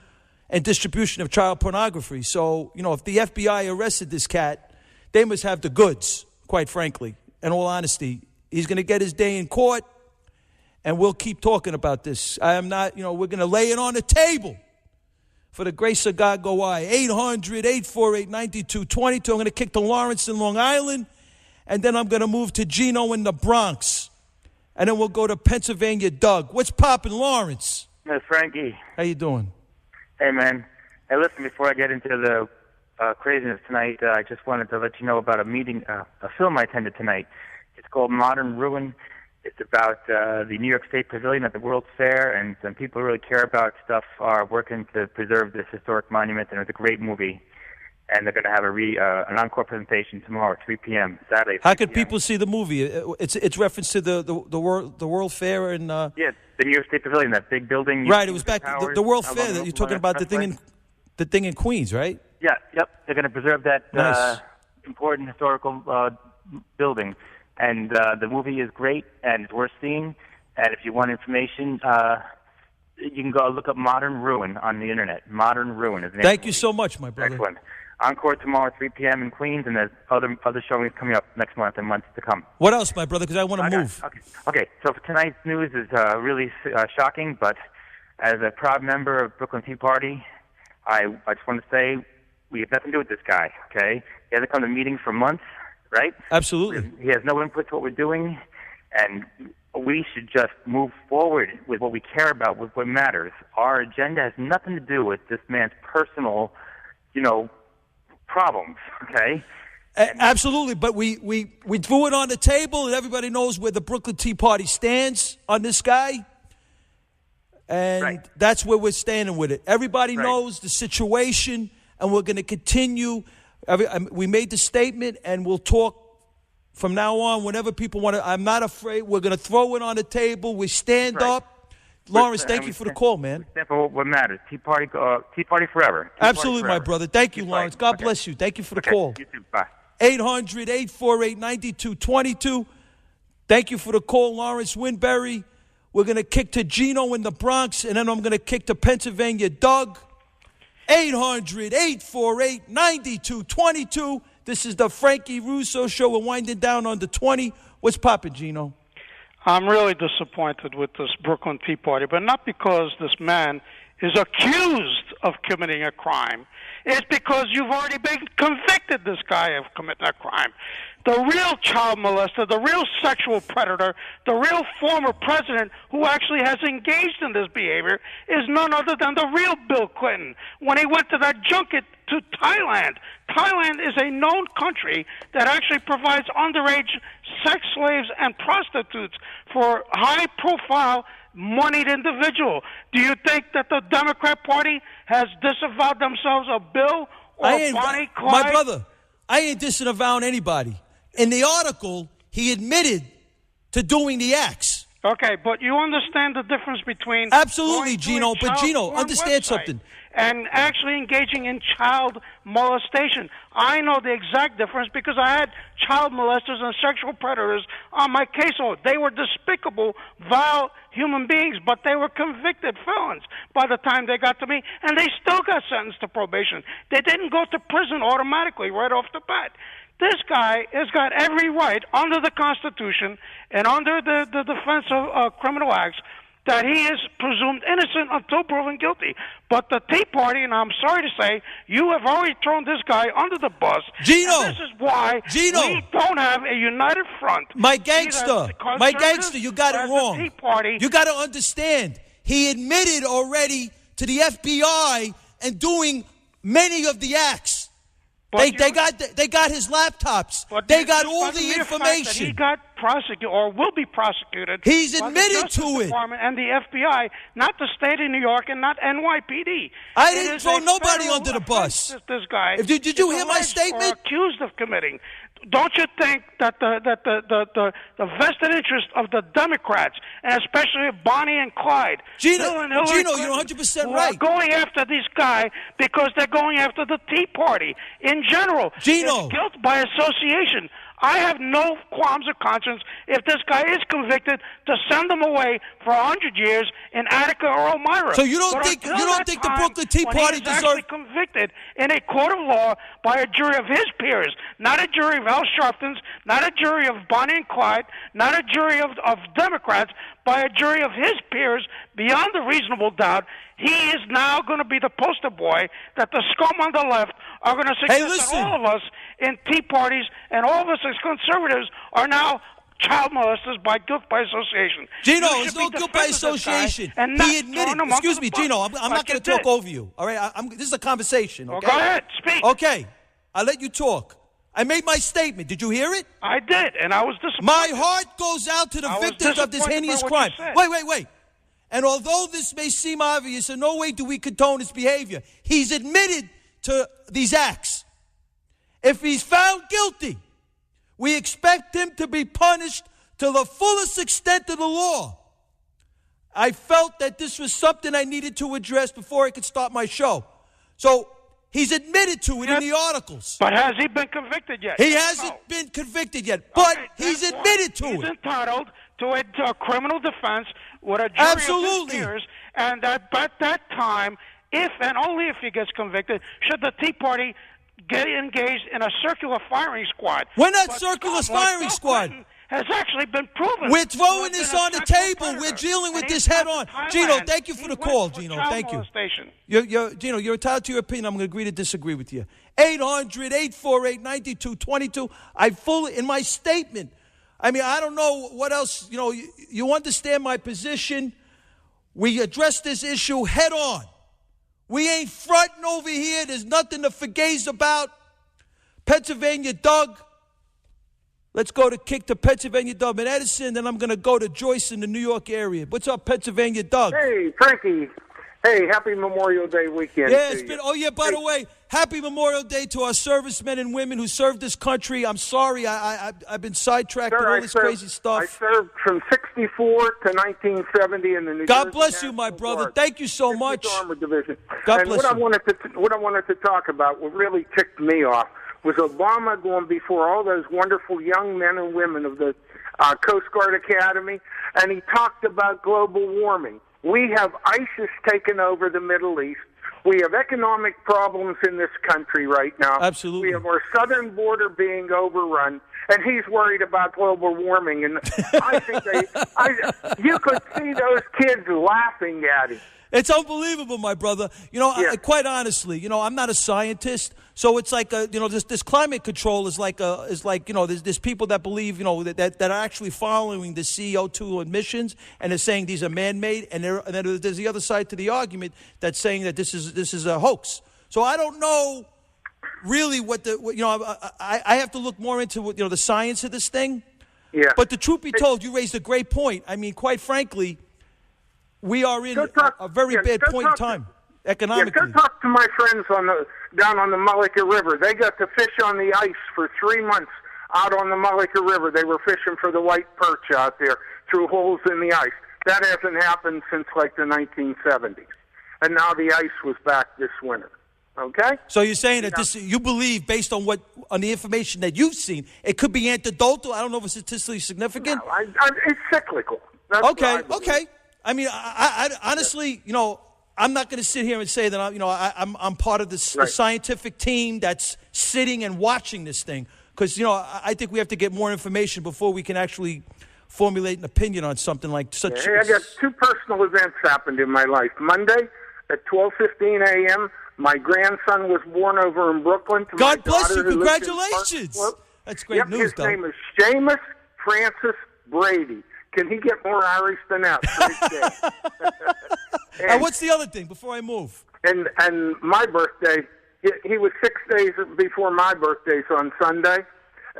and distribution of child pornography. So, if the FBI arrested this cat, they must have the goods, quite frankly. In all honesty, he's going to get his day in court, and we'll keep talking about this. I am not, we're going to lay it on the table. For the grace of God, go I. 800-848-9222. I'm going to kick to Lawrence in Long Island, and then I'm going to move to Gino in the Bronx. And then we'll go to Pennsylvania, Doug. What's poppin', Lawrence? Hey, Frankie. How you doing? Hey, man. Hey, listen, before I get into the craziness tonight, I just wanted to let you know about a film I attended tonight. It's called Modern Ruin. It's about the New York State Pavilion at the World's Fair, and some people who really care about stuff are working to preserve this historic monument, and it's a great movie. And they're going to have an encore presentation tomorrow at 3 p.m. Saturday. How could people see the movie? It's reference to the World Fair and yeah, the New York State Pavilion, that big building. Right, it was back the World Fair that you're talking about, the thing in Queens, right? Yeah, yep. They're going to preserve that important historical building, and the movie is great and it's worth seeing. And if you want information, you can go look up Modern Ruin on the internet. Modern Ruin is the name. Thank you so much, my brother. Excellent. Encore tomorrow at 3 p.m. in Queens, and there's other showings coming up next month and months to come. What else, my brother? Because I want to move. Okay. So for tonight's news is really shocking, but as a proud member of Brooklyn Tea Party, I just want to say we have nothing to do with this guy, okay? He hasn't come to meetings for months, right? Absolutely. He has no input to what we're doing, and we should just move forward with what we care about, with what matters. Our agenda has nothing to do with this man's personal, problems, okay? Absolutely, but we threw it on the table, and everybody knows where the Brooklyn Tea Party stands on this guy, and that's where we're standing with it. Everybody knows the situation, and we're going to continue. We made the statement, and we'll talk from now on, whenever people want to, I'm not afraid. We're going to throw it on the table. We stand up. Lawrence, thank you for the call, man. Stand for what matters. Tea Party forever. Tea Absolutely, Party my brother. Thank you, Lawrence. God bless you. Thank you for the call. You too. Bye. 800-848-9222. Thank you for the call, Lawrence Winberry. We're going to kick to Gino in the Bronx, and then I'm going to kick to Pennsylvania Doug. 800-848-9222. This is the Frankie Russo Show. We're winding down on the 20. What's poppin', Gino? I'm really disappointed with this Brooklyn Tea Party, but not because this man is accused of committing a crime. It's because you've already been convicted, this guy, of committing a crime. The real child molester, the real sexual predator, the real former president who actually has engaged in this behavior is none other than the real Bill Clinton. When he went to that junket to Thailand, Thailand is a known country that actually provides underage sex slaves and prostitutes for high-profile, moneyed individual. Do you think that the Democrat Party has disavowed themselves of Bill or Bonnie Clyde? My brother, I ain't disavowing anybody. In the article, he admitted to doing the acts. Okay, but you understand the difference between absolutely, Gino. But Gino, understand something. And actually engaging in child molestation. I know the exact difference because I had child molesters and sexual predators on my caseload. They were despicable, vile human beings, but they were convicted felons by the time they got to me, and they still got sentenced to probation. They didn't go to prison automatically right off the bat. This guy has got every right under the Constitution and under the Defense of Criminal Acts that he is presumed innocent until proven guilty. But the Tea Party, and I'm sorry to say, you have already thrown this guy under the bus. Gino! And this is why we don't have a united front. My gangster, you got it wrong. Tea Party. You got to understand, he admitted already to the FBI and doing many of the acts. They got his laptops. They got all the information. He got prosecuted or will be prosecuted. He's admitted to it. Department and the FBI, not the state of New York and not NYPD. I didn't throw nobody under the bus. This guy. Did you hear my statement? Or accused of committing. Don't you think that the vested interest of the Democrats, and especially Bonnie and Clyde, Gino, Clinton, you're 100% right. Are going after this guy because they're going after the Tea Party in general. Gino, it's guilt by association. I have no qualms of conscience if this guy is convicted to send him away for 100 years in Attica or Elmira. So you don't think the Brooklyn Tea Party deserves actually convicted in a court of law by a jury of his peers, not a jury of Al Sharpton's, not a jury of Bonnie and Clyde, not a jury of Democrats, by a jury of his peers beyond a reasonable doubt. He is now going to be the poster boy that the scum on the left are going to suggest that all of us in Tea Parties and all of us as conservatives are now child molesters by guilt by association. Gino, it's no guilt by association. He admitted. Excuse me, Gino. I'm not going to talk over you. All right, this is a conversation. Okay? Well, go ahead, speak. Okay, I'll let you talk. I made my statement. Did you hear it? I did, and I was disappointed. My heart goes out to the victims of this heinous crime. Wait. And although this may seem obvious, in no way do we condone his behavior. He's admitted to these acts. If he's found guilty, we expect him to be punished to the fullest extent of the law. I felt that this was something I needed to address before I could start my show. So he's admitted to it in the articles. But has he been convicted yet? He hasn't been convicted yet, but he's admitted to it. He's entitled to a criminal defense with a jury of his peers, and at that time, if and only if he gets convicted, should the Tea Party get engaged in a circular firing squad. We're not circular firing squad. Has actually been proven. We're throwing this on the table. We're dealing with this head on. Gino, thank you for the call, Gino. Thank you. Gino, you're entitled to your opinion. I'm going to agree to disagree with you. 800-848-9222. In my statement, I mean, I don't know what else, you understand my position. We address this issue head on. We ain't fronting over here. There's nothing to forgaze about. Pennsylvania Doug. Let's go to kick to Pennsylvania Doug in Edison, then I'm going to go to Joyce in the New York area. What's up, Pennsylvania Doug? Hey, Frankie. Hey, happy Memorial Day weekend. Yeah, it's been, by the way, Happy Memorial Day to our servicemen and women who served this country. I'm sorry, I've been sidetracked with all this crazy stuff. I served from 64 to 1970 in the New God Jersey bless you, my National brother. Guard. Thank you so much. Armored Division. God and bless what you. What I wanted to talk about, what really ticked me off, was Obama going before all those wonderful young men and women of the Coast Guard Academy, and he talked about global warming. We have ISIS taken over the Middle East. We have economic problems in this country right now. Absolutely. We have our southern border being overrun, and he's worried about global warming. And I think you could see those kids laughing at him. It's unbelievable, my brother. Quite honestly, I'm not a scientist, so it's like this climate control is like there's people that believe that are actually following the CO2 emissions, and they're saying these are man-made, and then there's the other side to the argument that's saying that this is a hoax. So I don't know really I have to look more into the science of this thing. Yeah. But the truth be told, you raised a great point. I mean, quite frankly, we are in a very bad point in time economically. Yeah, go talk to my friends down on the Mullica River. They got to fish on the ice for 3 months out on the Mullica River. They were fishing for the white perch out there through holes in the ice. That hasn't happened since like the 1970s. And now the ice was back this winter. Okay? So you're saying that you believe, based on the information that you've seen, it could be anecdotal? I don't know if it's statistically significant. No, it's cyclical. That's Okay. I mean, I honestly, I'm not going to sit here and say that I'm part of the scientific team that's sitting and watching this thing, because I think we have to get more information before we can actually formulate an opinion on something like such. I got 2 personal events happened in my life. Monday at 12:15 a.m., my grandson was born over in Brooklyn. God bless you! Congratulations! That's great news, his name is Seamus Francis Brady. Can he get more Irish than that? And what's the other thing before I move? And my birthday, he was 6 days before my birthday's on Sunday,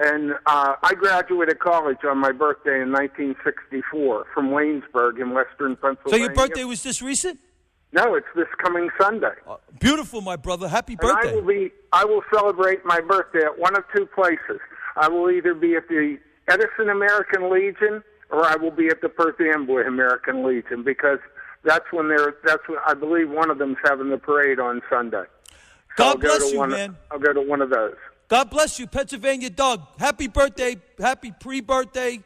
and I graduated college on my birthday in 1964 from Waynesburg in western Pennsylvania. So your birthday was this recent? No, it's this coming Sunday. Beautiful, my brother. Happy birthday. And I will celebrate my birthday at one of 2 places. I will either be at the Edison American Legion, or I will be at the Perth Amboy American Legion, because that's when I believe one of them's having the parade on Sunday. So God bless you, man. I'll go to one of those. God bless you, Pennsylvania Doug. Happy birthday. Happy pre-birthday.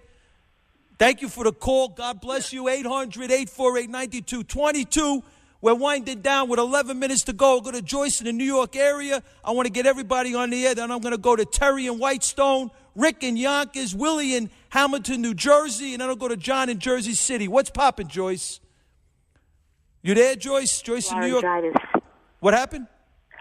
Thank you for the call. God bless you. 800-848-9222. We're winding down with 11 minutes to go. I'll go to Joyce in the New York area. I want to get everybody on the air. Then I'm going to go to Terry in Whitestone, Rick in Yonkers, Willie in Hamilton, New Jersey, and then I'll go to John in Jersey City. What's poppin', Joyce? You there, Joyce? Joyce in New York? What happened?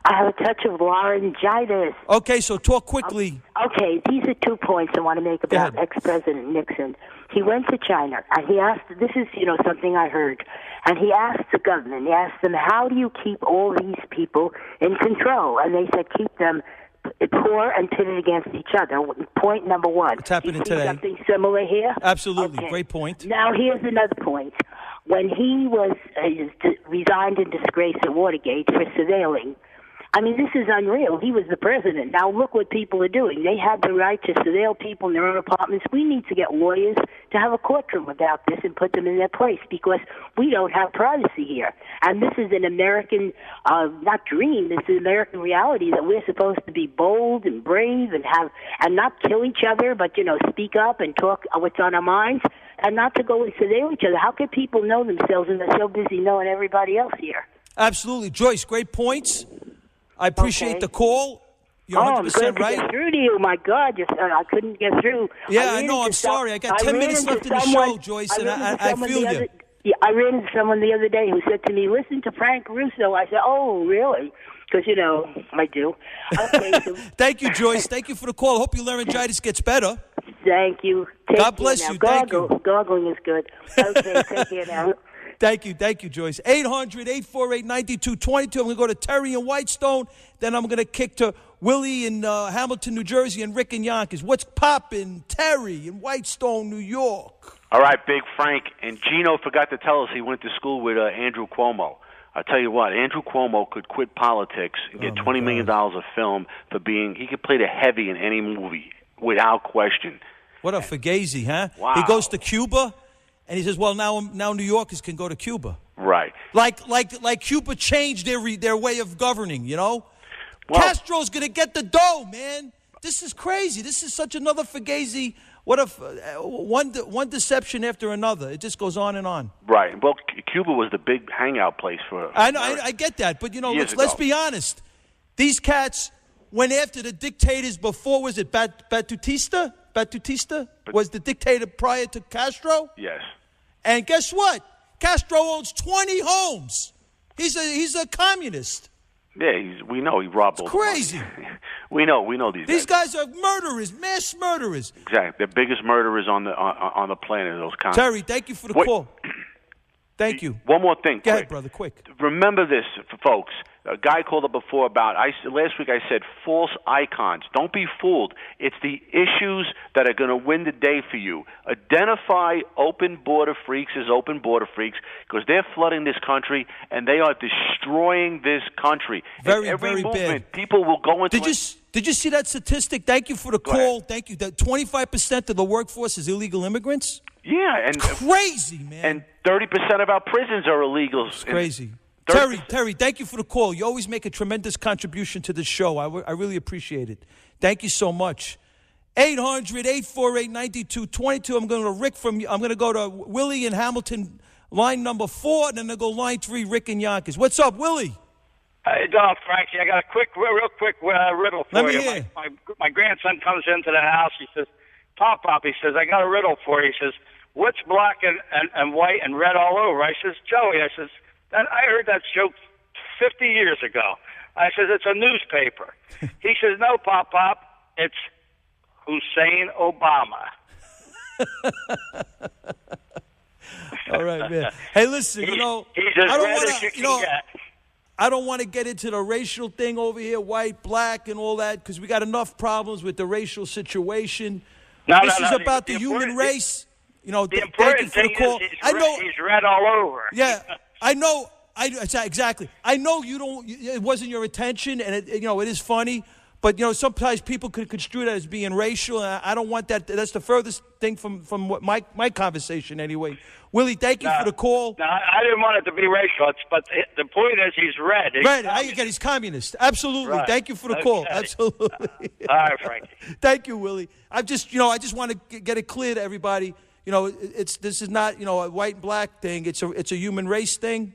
I have a touch of laryngitis. Okay, so talk quickly. Okay, these are 2 points I want to make about ex-President Nixon. He went to China, and he asked, this is, something I heard, and he asked the government, he asked them, how do you keep all these people in control? And they said, keep them poor and pitted against each other. Point number 1. What's happening today? Something similar here? Absolutely. Okay. Great point. Now, here's another point. When he was resigned in disgrace at Watergate for surveilling, I mean, this is unreal. He was the president. Now look what people are doing. They have the right to surveil people in their own apartments. We need to get lawyers to have a courtroom about this and put them in their place, because we don't have privacy here. And this is an American, not dream, this is American reality, that we're supposed to be bold and brave and not kill each other, but, speak up and talk what's on our minds, and not to go and surveil each other. How could people know themselves when they're so busy knowing everybody else here? Absolutely. Joyce, great points. I appreciate the call. You're 100% I'm glad right. to get through to you. My God, I couldn't get through. Yeah, I know. I'm sorry. I got 10 minutes left in the show, Joyce, and I feel you. Yeah, I ran into someone the other day who said to me, listen to Frank Russo. I said, oh, really? Because, I do. Okay, so Thank you, Joyce. Thank you for the call. I hope your laryngitis gets better. Thank you. God bless you. Thank you. Gargling is good. Okay, take care now. Thank you, Joyce. 800-848-9222. I'm going to go to Terry in Whitestone. Then I'm going to kick to Willie in Hamilton, New Jersey, and Rick in Yonkers. What's poppin', Terry in Whitestone, New York? All right, Big Frank. And Gino forgot to tell us he went to school with Andrew Cuomo. I'll tell you what, Andrew Cuomo could quit politics and get $20 million of film for being, he could play the heavy in any movie without question. What a fugazi, huh? Wow. He goes to Cuba, and he says, well, now New Yorkers can go to Cuba. Right. Like Cuba changed their way of governing, you know? Well, Castro's going to get the dough, man. This is crazy. This is such another fugazi. What if one deception after another? It just goes on and on. Right. Well, Cuba was the big hangout place for. I know. I get that, but let's be honest. These cats went after the dictators before. Was it Batutista? Batutista was the dictator prior to Castro. Yes. And guess what? Castro owns 20 homes. He's a communist. Yeah, we know he robbed. It's crazy. We know these guys are murderers, mass murderers. Exactly, the biggest murderers on the planet. Those kinds. Terry, thank you for the call. Thank you. One more thing. Go ahead, brother, quick. Remember this, folks. A guy called up before about, last week I said false icons. Don't be fooled. It's the issues that are going to win the day for you. Identify open border freaks as open border freaks because they're flooding this country and they are destroying this country. Very, every very movement, bad. People will go into Did you see that statistic? Thank you for the call. Thank you. That 25% of the workforce is illegal immigrants? Yeah. And crazy, man. And 30% of our prisons are illegals. It's crazy. Terry, thank you for the call. You always make a tremendous contribution to the show. I really appreciate it. Thank you so much. 800-848-9222. I'm going to go to Willie in Hamilton, line number 4, and then I'll go line 3, Rick and Yonkers. What's up, Willie? How you doing, Frankie? I got a real quick riddle for Let me you. hear. My grandson comes into the house. He says, Pop, he says, I got a riddle for you. He says, what's black and white and red all over? I says, Joey. I says, I heard that joke 50 years ago. I says, it's a newspaper. He says, no, Pop, it's Hussein Obama. All right, man. Hey, listen, he's as red as you can get. I don't want to get into the racial thing over here, white, black, and all that, because we got enough problems with the racial situation. This is about the human race. The important thing is he's red all over. Yeah, I know. Exactly. I know you don't. It wasn't your intention, and it is funny. But sometimes people could construe that as being racial, and I don't want that. That's the furthest thing from what my conversation anyway. Willie, thank you for the call. No, I didn't want it to be racial. But the point is, he's red. He's communist. Absolutely. Right. Thank you for the call. Absolutely. All right, Frankie. Thank you, Willie. I just want to get it clear to everybody. This is not a white and black thing. It's a human race thing.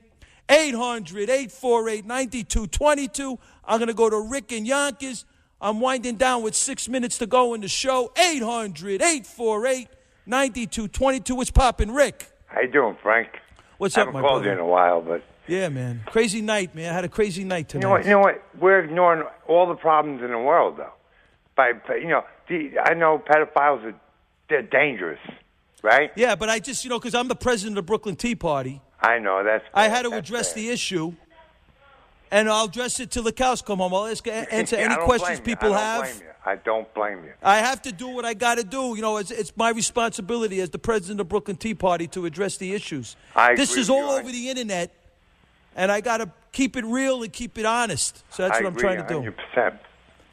800-848-9222. I'm going to go to Rick and Yonkers. I'm winding down with 6 minutes to go in the show. 800-848-9222. What's poppin', Rick? How you doing, Frank? What's up, my brother? I haven't called you in a while, but... Yeah, man. Crazy night, man. I had a crazy night tonight. You know what? We're ignoring all the problems in the world, though. I know pedophiles they're dangerous, right? Yeah, but I just, because I'm the president of the Brooklyn Tea Party. I know, I had to address the issue, and I'll address it till the cows come home. I'll answer any questions people have. I don't blame you. I have to do what I got to do. It's my responsibility as the president of the Brooklyn Tea Party to address the issues. This is all over the internet, and I got to keep it real and keep it honest. So that's what I'm trying to do. 100%.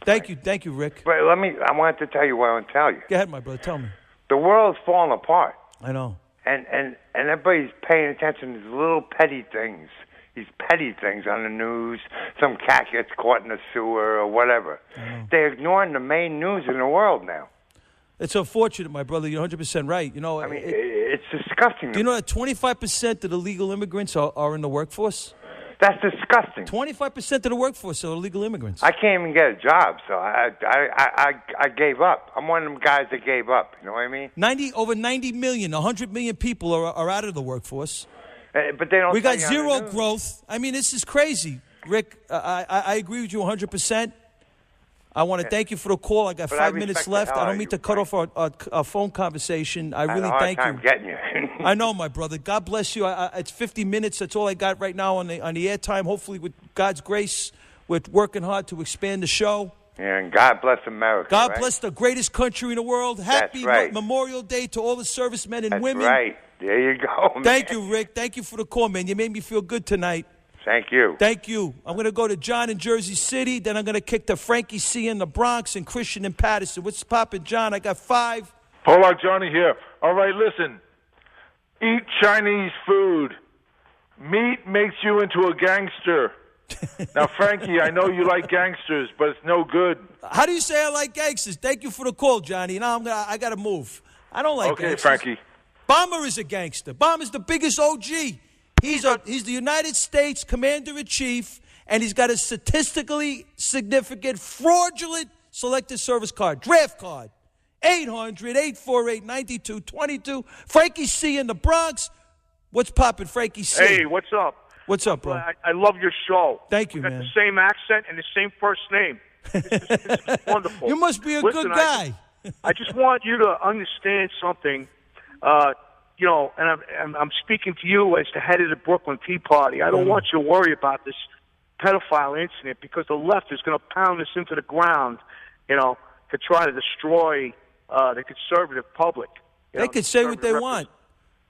Thank you, Rick. But I wanted to tell you what I want to tell you. Go ahead, my brother. Tell me. The world's falling apart. I know. And everybody's paying attention to these little petty things. These petty things on the news. Some cat gets caught in a sewer or whatever. They're ignoring the main news in the world now. It's unfortunate, my brother. You're 100% right. It's disgusting. Do you know that 25% of the legal immigrants are in the workforce? That's disgusting. 25% of the workforce are illegal immigrants. I can't even get a job, so I gave up. I'm one of them guys that gave up. You know what I mean? Over 90 million, 100 million people are out of the workforce. But they don't. We got zero growth. I mean, this is crazy, Rick. I agree with you 100%. I want to thank you for the call. I got 5 minutes left. I don't mean to cut off our phone conversation. I really thank you. I'm getting you. I know, my brother. God bless you. It's 50 minutes. That's all I got right now on the airtime. Hopefully, with God's grace, we're working hard to expand the show. Yeah, and God bless America. God bless the greatest country in the world. Happy Memorial Day to all the servicemen and women. That's right. There you go, man. Thank you, Rick. Thank you for the call, man. You made me feel good tonight. Thank you. Thank you. I'm going to go to John in Jersey City. Then I'm going to kick to Frankie C. in the Bronx and Christian in Patterson. What's poppin', John? I got 5. Hola, Johnny here. All right, listen. Eat Chinese food. Meat makes you into a gangster. Now, Frankie, I know you like gangsters, but it's no good. How do you say I like gangsters? Thank you for the call, Johnny. Now I got to move. I don't like gangsters. Okay, Frankie. Bomber is a gangster. Bomber's the biggest OG. He's the United States Commander-in-Chief, and he's got a statistically significant fraudulent selected service card, draft card. 800-848-9222. Frankie C. in the Bronx. What's poppin', Frankie C? Hey, what's up? What's up, bro? I love your show. Thank you, got man. the same accent and the same first name. This is wonderful. You must be a good guy. I just want you to understand something. And I'm speaking to you as the head of the Brooklyn Tea Party. I don't want you to worry about this pedophile incident because the left is going to pound this into the ground, to try to destroy the conservative public. They could say what they want.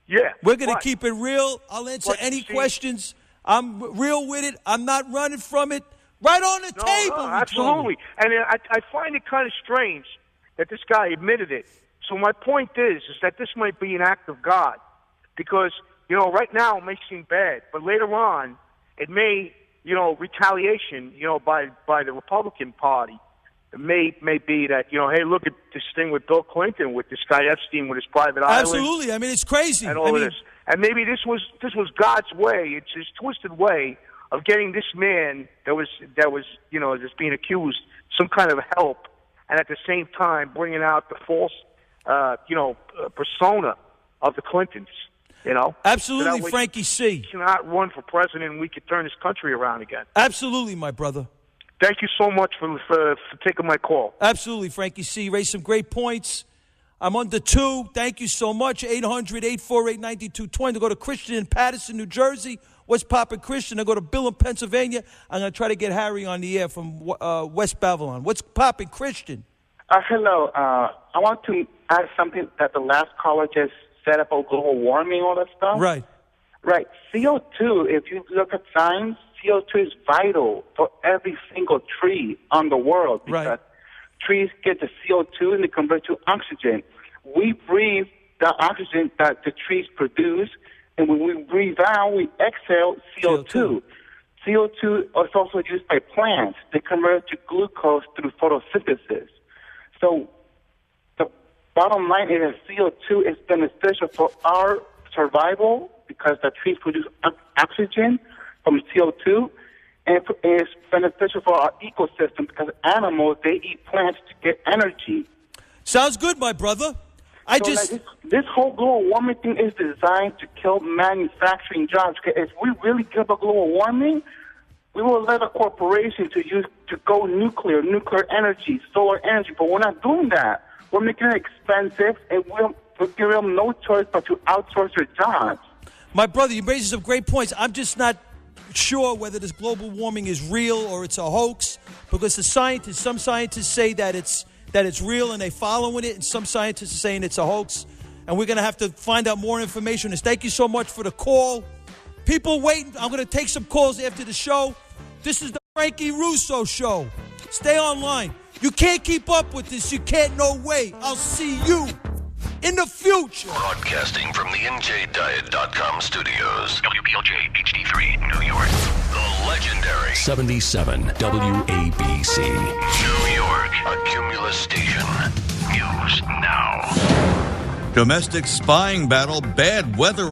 Yeah. We're going to keep it real. I'll answer any questions. I'm real with it. I'm not running from it. Right on the table. No, absolutely. And I find it kind of strange that this guy admitted it. So my point is that this might be an act of God because, right now it may seem bad, but later on it may, retaliation, by the Republican Party. It may be that, hey, look at this thing with Bill Clinton, with this guy Epstein with his private island. Absolutely. I mean, it's crazy. And all of this. And maybe this was God's way. It's his twisted way of getting this man that was just being accused some kind of help, and at the same time bringing out the false, persona of the Clintons. Absolutely, so Frankie C. He cannot run for president, and we could turn this country around again. Absolutely, my brother. Thank you so much for taking my call. Absolutely, Frankie C. You raised some great points. I'm under 2. Thank you so much. 800-848-9220. To go to Christian in Patterson, New Jersey. What's poppin', Christian? I go to Bill in Pennsylvania. I'm going to try to get Harry on the air from West Babylon. What's poppin', Christian? Hello. I want to add something that the last caller just said about global warming, all that stuff. Right. Right. CO2, if you look at science, CO2 is vital for every single tree on the world because trees get the CO2 and they convert to oxygen. We breathe the oxygen that the trees produce, and when we breathe out, we exhale CO2. CO2 is also used by plants. They convert it to glucose through photosynthesis. So the bottom line is that CO2 is beneficial for our survival because the trees produce oxygen from CO2, and it's beneficial for our ecosystem because animals, they eat plants to get energy. Sounds good, my brother. This whole global warming thing is designed to kill manufacturing jobs. If we really care about global warming, we will let a corporation to go nuclear energy, solar energy, but we're not doing that. We're making it expensive, and we're giving them no choice but to outsource their jobs. My brother, you raised some great points. I'm just not sure whether this global warming is real or it's a hoax, because some scientists say that it's real and they following it, and some scientists are saying it's a hoax, and we're going to have to find out more information on this. Thank you so much for the call. People waiting. I'm going to take some calls after the show. This is the Frankie Russo Show. Stay online. You can't keep up with this. You can't, no way. I'll see you in the future. Broadcasting from the NJDiet.com studios. WPLJ HD3, New York. The legendary 77 WABC. New York. A Cumulus station. News now. Domestic spying battle, bad weather.